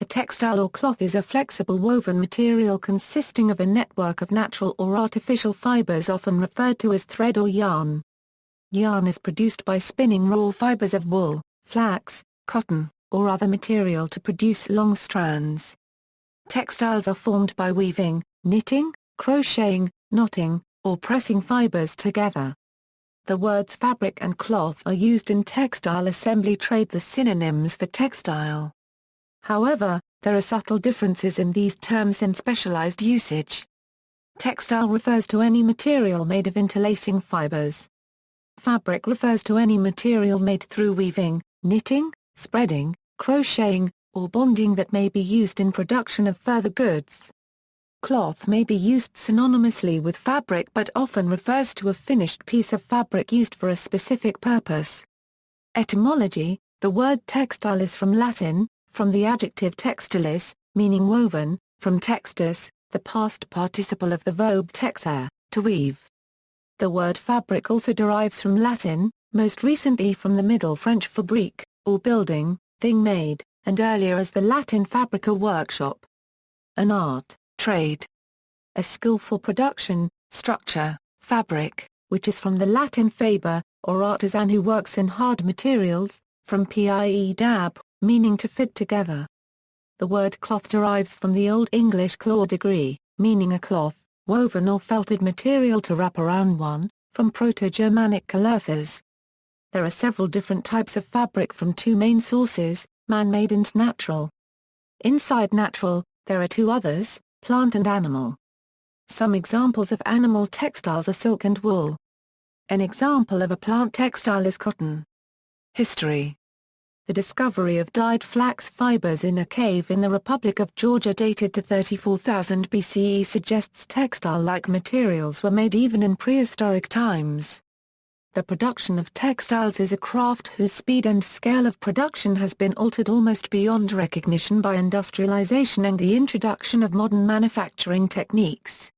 textile or cloth is a flexible woven material consisting of a network of natural or artificial fibers often referred to as thread or yarn. Yarn is produced by spinning raw fibers of wool, flax, cotton, or other material to produce long strands. Textiles are formed by weaving, knitting, crocheting, knotting, or pressing fibers together. The words fabric and cloth are used in textile assembly trades as synonyms for textile. However, there are subtle differences in these terms in specialized usage. Textile refers to any material made of interlacing fibers. Fabric refers to any material made through weaving, knitting, spreading, crocheting, or bonding that may be used in production of further goods. Cloth may be used synonymously with fabric but often refers to a finished piece of fabric used for a specific purpose. Etymology: the word textile is from Latin, from the adjective textilis, meaning woven, from textus, the past participle of the verb texere, to weave. The word fabric also derives from Latin, most recently from the Middle French fabrique, or building, thing made, and earlier as the Latin fabrica workshop. An art, trade. A skillful production, structure, fabric, which is from the Latin faber, or artisan who works in hard materials, from pie dab, meaning to fit together. The word cloth derives from the Old English clawdegree, meaning a cloth, woven or felted material to wrap around one, from Proto-Germanic clothers. There are several different types of fabric from two main sources, man-made and natural. Inside natural, there are two others, plant and animal. Some examples of animal textiles are silk and wool. An example of a plant textile is cotton. History. The discovery of dyed flax fibers in a cave in the Republic of Georgia dated to 34,000 BCE suggests textile-like materials were made even in prehistoric times. The production of textiles is a craft whose speed and scale of production has been altered almost beyond recognition by industrialization and the introduction of modern manufacturing techniques.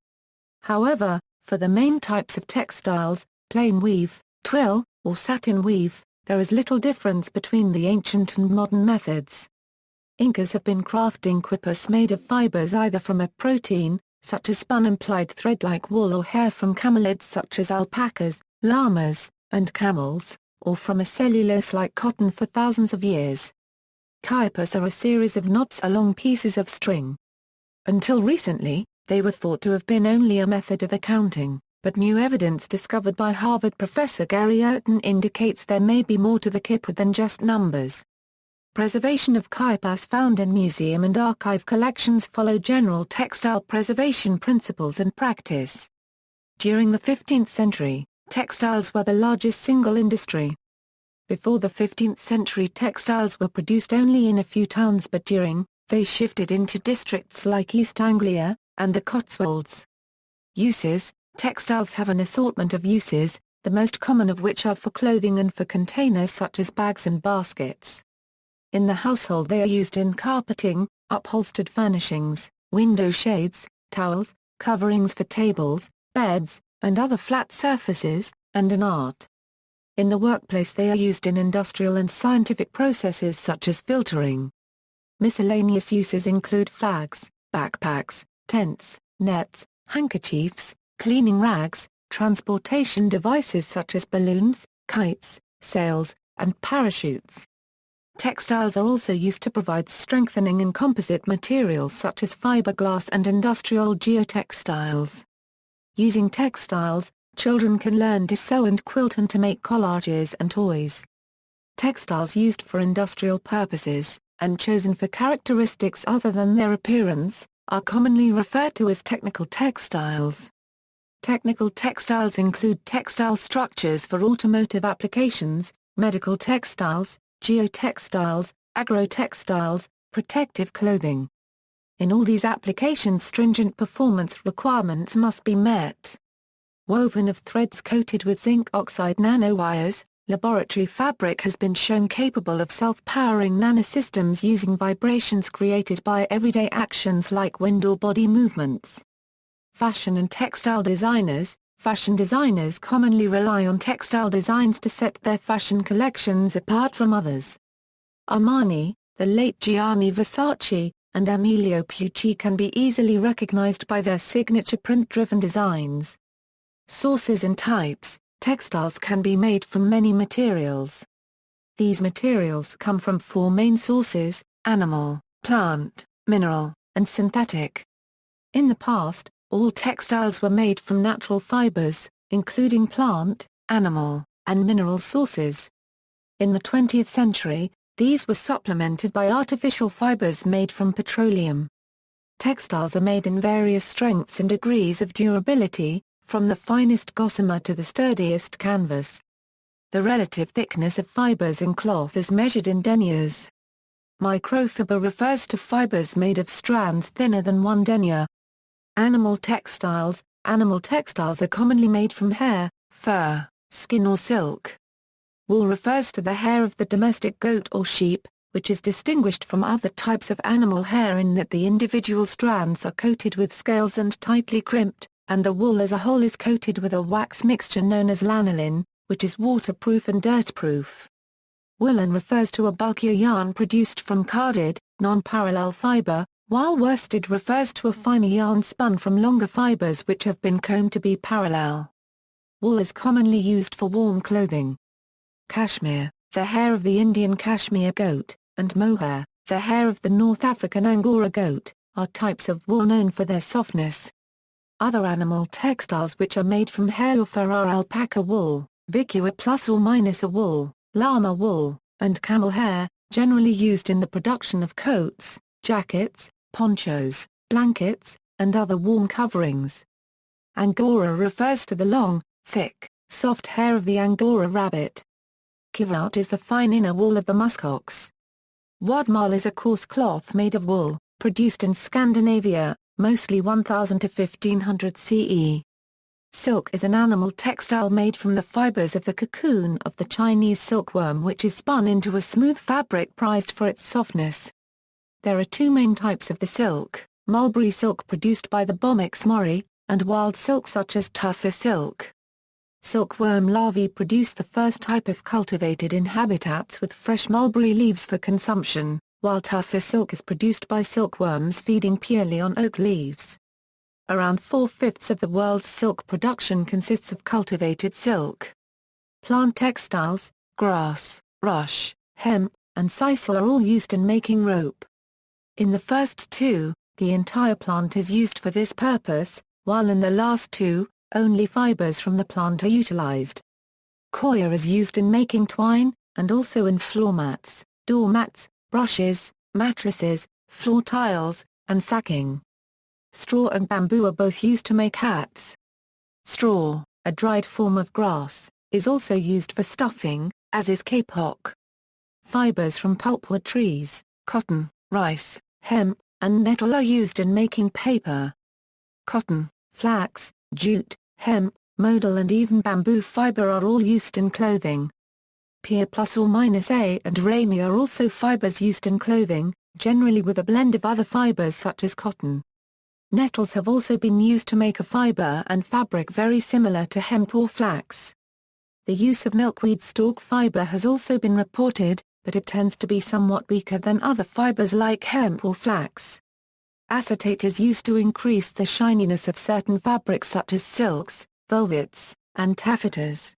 However, for the main types of textiles, plain weave, twill, or satin weave, there is little difference between the ancient and modern methods. Incas have been crafting quipus made of fibers either from a protein, such as spun implied thread like wool or hair from camelids such as alpacas, llamas, and camels, or from a cellulose like cotton for thousands of years. Quipus are a series of knots along pieces of string. Until recently, they were thought to have been only a method of accounting, but new evidence discovered by Harvard professor Gary Urton indicates there may be more to the quipus than just numbers. Preservation of quipus found in museum and archive collections follow general textile preservation principles and practice. During the 15th century, textiles were the largest single industry. Before the 15th century, textiles were produced only in a few towns, but they shifted into districts like East Anglia and the Cotswolds. Uses: textiles have an assortment of uses, the most common of which are for clothing and for containers such as bags and baskets. In the household they are used in carpeting, upholstered furnishings, window shades, towels, coverings for tables, beds, and other flat surfaces, and in art. In the workplace they are used in industrial and scientific processes such as filtering. Miscellaneous uses include flags, backpacks, tents, nets, handkerchiefs, cleaning rags, transportation devices such as balloons, kites, sails, and parachutes. Textiles are also used to provide strengthening in composite materials such as fiberglass and industrial geotextiles. Using textiles, children can learn to sew and quilt and to make collages and toys. Textiles used for industrial purposes, and chosen for characteristics other than their appearance, are commonly referred to as technical textiles. Technical textiles include textile structures for automotive applications, medical textiles, geotextiles, agrotextiles, protective clothing. In all these applications stringent performance requirements must be met. Woven of threads coated with zinc oxide nanowires, laboratory fabric has been shown capable of self-powering nanosystems using vibrations created by everyday actions like wind or body movements. Fashion and textile designers. Fashion designers commonly rely on textile designs to set their fashion collections apart from others. Armani, the late Gianni Versace, and Emilio Pucci can be easily recognized by their signature print-driven designs. Sources and types. Textiles can be made from many materials. These materials come from four main sources: animal, plant, mineral, and synthetic. In the past, all textiles were made from natural fibers, including plant, animal, and mineral sources. In the 20th century, these were supplemented by artificial fibers made from petroleum. Textiles are made in various strengths and degrees of durability, from the finest gossamer to the sturdiest canvas. The relative thickness of fibers in cloth is measured in deniers. Microfiber refers to fibers made of strands thinner than 1 denier. Animal textiles. Animal textiles are commonly made from hair, fur, skin or silk. Wool refers to the hair of the domestic goat or sheep, which is distinguished from other types of animal hair in that the individual strands are coated with scales and tightly crimped, and the wool as a whole is coated with a wax mixture known as lanolin, which is waterproof and dirt-proof. Woolen refers to a bulkier yarn produced from carded, non-parallel fiber, while worsted refers to a finer yarn spun from longer fibers which have been combed to be parallel. Wool is commonly used for warm clothing. Cashmere, the hair of the Indian Kashmir goat, and mohair, the hair of the North African Angora goat, are types of wool known for their softness. Other animal textiles which are made from hair or fur are alpaca wool, vicua plus or minus a wool, llama wool, and camel hair, generally used in the production of coats, jackets, ponchos, blankets, and other warm coverings. Angora refers to the long, thick, soft hair of the Angora rabbit. Kivat is the fine inner wool of the muskox. Wadmal is a coarse cloth made of wool, produced in Scandinavia, mostly 1000 to 1500 CE. Silk is an animal textile made from the fibers of the cocoon of the Chinese silkworm, which is spun into a smooth fabric prized for its softness. There are two main types of the silk: mulberry silk produced by the Bomix mori, and wild silk such as tussar silk. Silkworm larvae produce the first type of cultivated in habitats with fresh mulberry leaves for consumption, while tussar silk is produced by silkworms feeding purely on oak leaves. Around 4/5 of the world's silk production consists of cultivated silk. Plant textiles, grass, rush, hemp, and sisal are all used in making rope. In the first two, the entire plant is used for this purpose, while in the last two, only fibers from the plant are utilized. Coir is used in making twine, and also in floor mats, door mats, brushes, mattresses, floor tiles, and sacking. Straw and bamboo are both used to make hats. Straw, a dried form of grass, is also used for stuffing, as is kapok. Fibers from pulpwood trees, cotton, rice, hemp, and nettle are used in making paper. Cotton, flax, jute, hemp, modal and even bamboo fiber are all used in clothing. Pia plus or minus A and rami are also fibers used in clothing, generally with a blend of other fibers such as cotton. Nettles have also been used to make a fiber and fabric very similar to hemp or flax. The use of milkweed stalk fiber has also been reported, but it tends to be somewhat weaker than other fibers like hemp or flax. Acetate is used to increase the shininess of certain fabrics such as silks, velvets, and taffetas.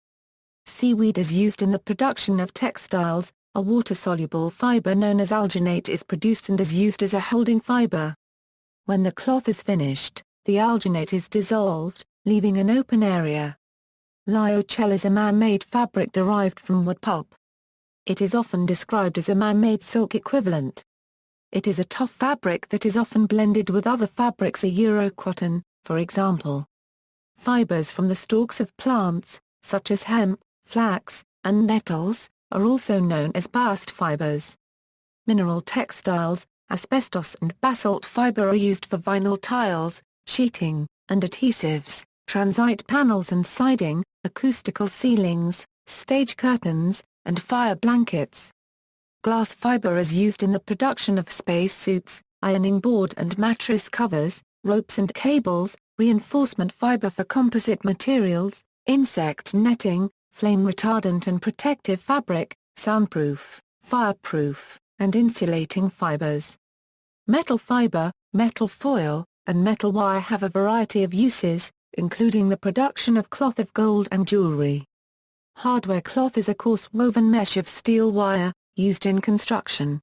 Seaweed is used in the production of textiles. A water-soluble fiber known as alginate is produced and is used as a holding fiber. When the cloth is finished, the alginate is dissolved, leaving an open area. Lyocell is a man-made fabric derived from wood pulp. It is often described as a man-made silk equivalent. It is a tough fabric that is often blended with other fabrics, cotton, for example. Fibers from the stalks of plants, such as hemp, flax, and nettles, are also known as bast fibers. Mineral textiles, asbestos and basalt fiber are used for vinyl tiles, sheeting, and adhesives, transite panels and siding, acoustical ceilings, stage curtains, and fire blankets. Glass fiber is used in the production of spacesuits, ironing board and mattress covers, ropes and cables, reinforcement fiber for composite materials, insect netting, flame retardant and protective fabric, soundproof, fireproof, and insulating fibers. Metal fiber, metal foil, and metal wire have a variety of uses, including the production of cloth of gold and jewelry. Hardware cloth is a coarse woven mesh of steel wire, used in construction.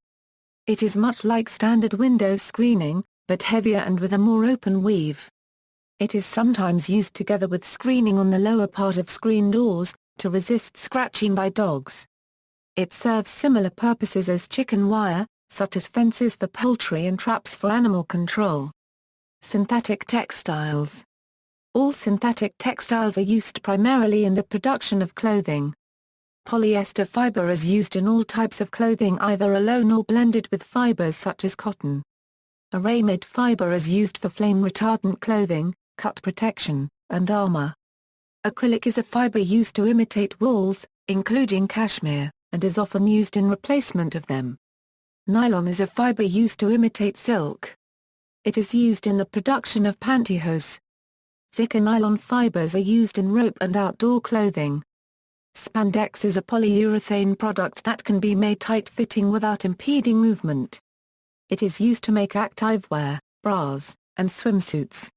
It is much like standard window screening, but heavier and with a more open weave. It is sometimes used together with screening on the lower part of screen doors, to resist scratching by dogs. It serves similar purposes as chicken wire, such as fences for poultry and traps for animal control. Synthetic textiles. All synthetic textiles are used primarily in the production of clothing. Polyester fiber is used in all types of clothing either alone or blended with fibers such as cotton. Aramid fiber is used for flame-retardant clothing, cut protection, and armor. Acrylic is a fiber used to imitate wools, including cashmere, and is often used in replacement of them. Nylon is a fiber used to imitate silk. It is used in the production of pantyhose. Thicker nylon fibers are used in rope and outdoor clothing. Spandex is a polyurethane product that can be made tight-fitting without impeding movement. It is used to make activewear, bras, and swimsuits.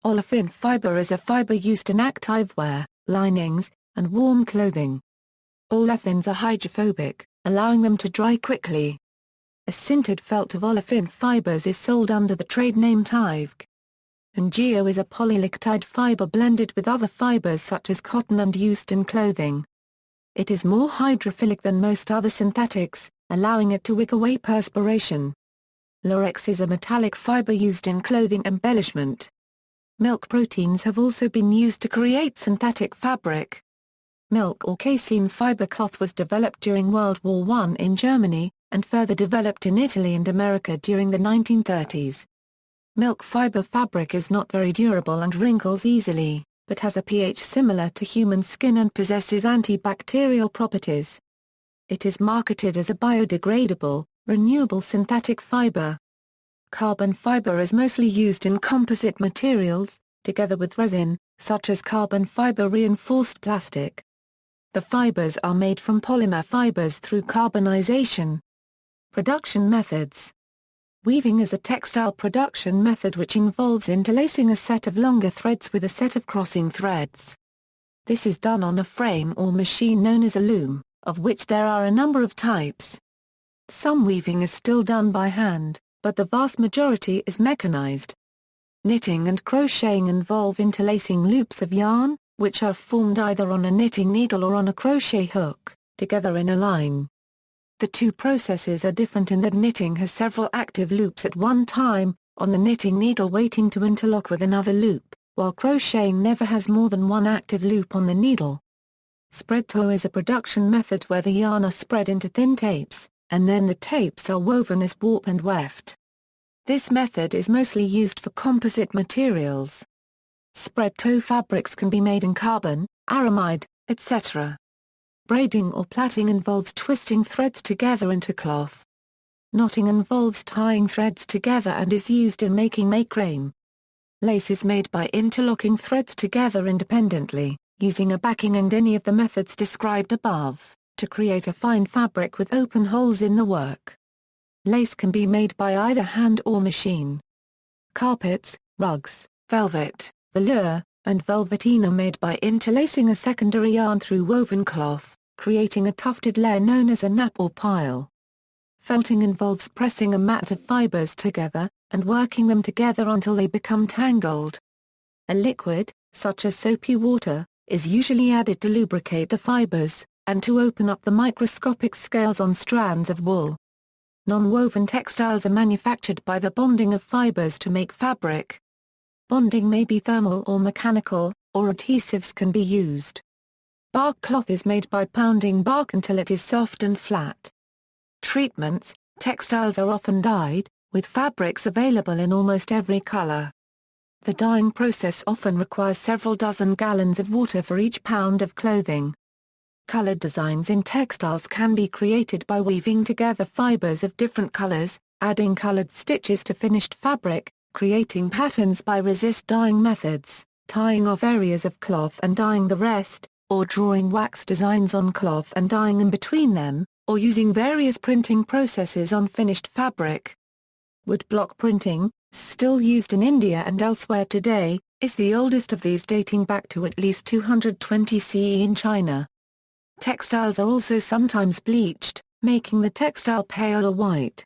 Olefin fiber is a fiber used in activewear, linings, and warm clothing. Olefins are hydrophobic, allowing them to dry quickly. A sintered felt of olefin fibers is sold under the trade name Tivg. Angora is a polylactide fiber blended with other fibers such as cotton and used in clothing. It is more hydrophilic than most other synthetics, allowing it to wick away perspiration. Latex is a metallic fiber used in clothing embellishment. Milk proteins have also been used to create synthetic fabric. Milk or casein fiber cloth was developed during World War I in Germany, and further developed in Italy and America during the 1930s. Milk fiber fabric is not very durable and wrinkles easily, but has a pH similar to human skin and possesses antibacterial properties. It is marketed as a biodegradable, renewable synthetic fiber. Carbon fiber is mostly used in composite materials, together with resin, such as carbon fiber reinforced plastic. The fibers are made from polymer fibers through carbonization. Production methods. Weaving is a textile production method which involves interlacing a set of longer threads with a set of crossing threads. This is done on a frame or machine known as a loom, of which there are a number of types. Some weaving is still done by hand, but the vast majority is mechanized. Knitting and crocheting involve interlacing loops of yarn, which are formed either on a knitting needle or on a crochet hook, together in a line. The two processes are different in that knitting has several active loops at one time, on the knitting needle waiting to interlock with another loop, while crocheting never has more than one active loop on the needle. Spread tow is a production method where the yarn are spread into thin tapes, and then the tapes are woven as warp and weft. This method is mostly used for composite materials. Spread tow fabrics can be made in carbon, aramide, etc. Braiding or plaiting involves twisting threads together into cloth. Knotting involves tying threads together and is used in making macrame. Lace is made by interlocking threads together independently, using a backing and any of the methods described above, to create a fine fabric with open holes in the work. Lace can be made by either hand or machine. Carpets, rugs, velvet, velour, and velveteen are made by interlacing a secondary yarn through woven cloth, creating a tufted layer known as a nap or pile. Felting involves pressing a mat of fibers together, and working them together until they become tangled. A liquid, such as soapy water, is usually added to lubricate the fibers, and to open up the microscopic scales on strands of wool. Non-woven textiles are manufactured by the bonding of fibers to make fabric. Bonding may be thermal or mechanical, or adhesives can be used. Bark cloth is made by pounding bark until it is soft and flat. Treatments: textiles are often dyed, with fabrics available in almost every color. The dyeing process often requires several dozen gallons of water for each pound of clothing. Colored designs in textiles can be created by weaving together fibers of different colors, adding colored stitches to finished fabric, creating patterns by resist dyeing methods, tying off areas of cloth and dyeing the rest, or drawing wax designs on cloth and dyeing in between them, or using various printing processes on finished fabric. Woodblock printing, still used in India and elsewhere today, is the oldest of these, dating back to at least 220 CE in China. Textiles are also sometimes bleached, making the textile pale or white.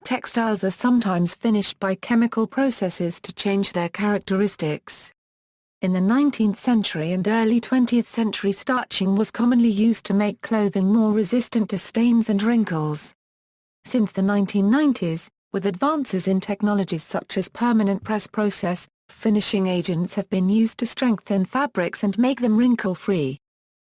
Textiles are sometimes finished by chemical processes to change their characteristics. In the 19th century and early 20th century, starching was commonly used to make clothing more resistant to stains and wrinkles. Since the 1990s, with advances in technologies such as permanent press process, finishing agents have been used to strengthen fabrics and make them wrinkle-free.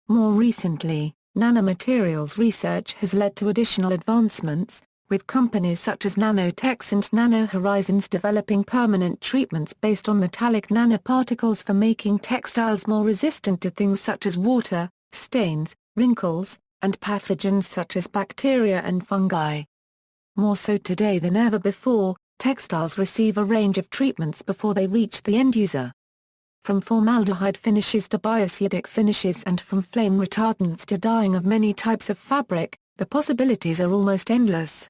More recently, nanomaterials research has led to additional advancements, with companies such as Nanotex and Nano Horizons developing permanent treatments based on metallic nanoparticles for making textiles more resistant to things such as water, stains, wrinkles, and pathogens such as bacteria and fungi. More so today than ever before, textiles receive a range of treatments before they reach the end user. From formaldehyde finishes to bioacidic finishes, and from flame retardants to dyeing of many types of fabric, the possibilities are almost endless.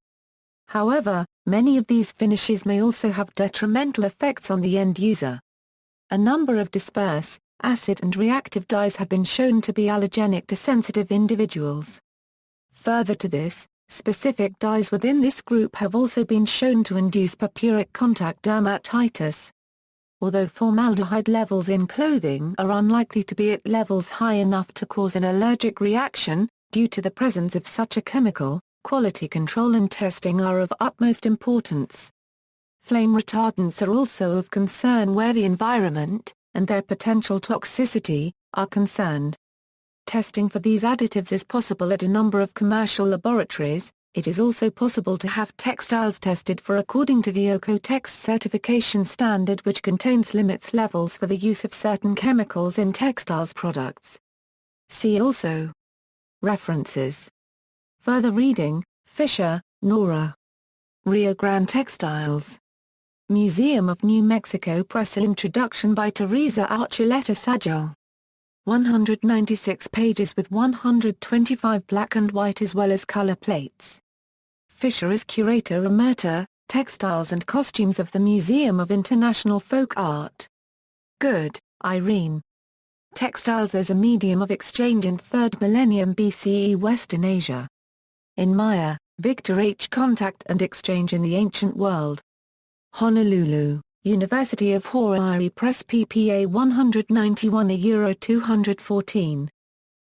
However, many of these finishes may also have detrimental effects on the end user. A number of disperse, acid and reactive dyes have been shown to be allergenic to sensitive individuals. Further to this, specific dyes within this group have also been shown to induce purpuric contact dermatitis. Although formaldehyde levels in clothing are unlikely to be at levels high enough to cause an allergic reaction, due to the presence of such a chemical, quality control and testing are of utmost importance. Flame retardants are also of concern where the environment, and their potential toxicity, are concerned. Testing for these additives is possible at a number of commercial laboratories. It is also possible to have textiles tested for according to the Ocotex certification standard, which contains limits levels for the use of certain chemicals in textiles products. See also. References. Further reading: Fisher, Nora. Rio Grande Textiles. Museum of New Mexico Press. Introduction by Teresa Archuleta Sagel. 196 pages with 125 black and white as well as color plates. Fisher is Curator Emerita, Textiles and Costumes of the Museum of International Folk Art. Good, Irene. Textiles as a Medium of Exchange in 3rd Millennium BCE Western Asia. In Maya, Victor H. Contact and Exchange in the Ancient World. Honolulu, University of Hawaii Press. PPA 191 Euro 214.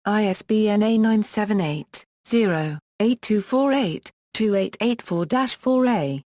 ISBN A978-0-8248-2884-4A.